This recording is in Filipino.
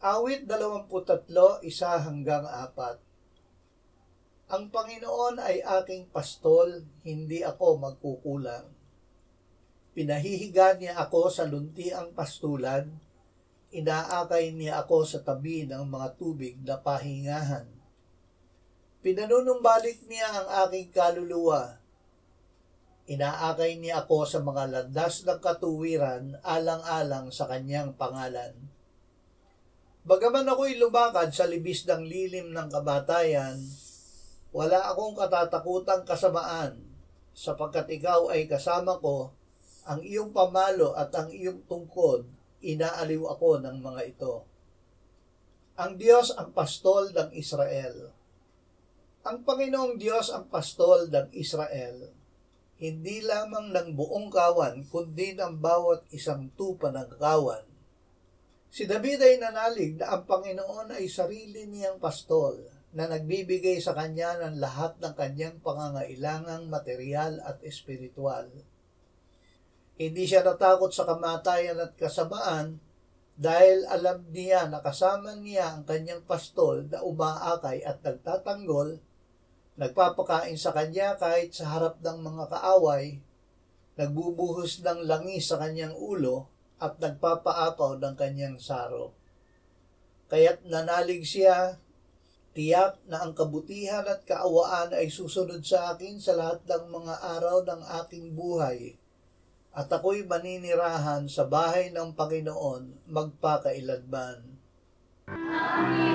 Awit 23, 1-4. Ang Panginoon ay aking pastol, hindi ako magkukulang. Pinahihiga niya ako sa luntiang pastulan, inaakay niya ako sa tabi ng mga tubig na pahingahan. Pinanunumbalik niya ang aking kaluluwa, inaakay niya ako sa mga landas ng katuwiran alang-alang sa kanyang pangalan. Bagaman ako'y lumakad sa libis ng lilim ng kamatayan, wala akong katatakutang kasamaan, sapagkat ikaw ay kasama ko, ang iyong pamalo at ang iyong tungkod, inaaliw ako ng mga ito. Ang Diyos ang pastol ng Israel. Ang Panginoong Diyos ang pastol ng Israel, hindi lamang ng buong kawan, kundi ng bawat isang tupa ng kawan. Si David ay nanalig na ang Panginoon ay sarili niyang pastol na nagbibigay sa kanya ng lahat ng kanyang pangangailangang material at espiritual. Hindi siya natakot sa kamatayan at kasamaan dahil alam niya na kasama niya ang kanyang pastol na umaakay at nagtatanggol, nagpapakain sa kanya kahit sa harap ng mga kaaway, nagbubuhos ng langis sa kanyang ulo, at nagpapaapaw ng kanyang saro. Kaya't nanalig siya, tiyak na ang kabutihan at kaawaan ay susunod sa akin sa lahat ng mga araw ng aking buhay, at ako'y maninirahan sa bahay ng Panginoon magpakailanman. Amen.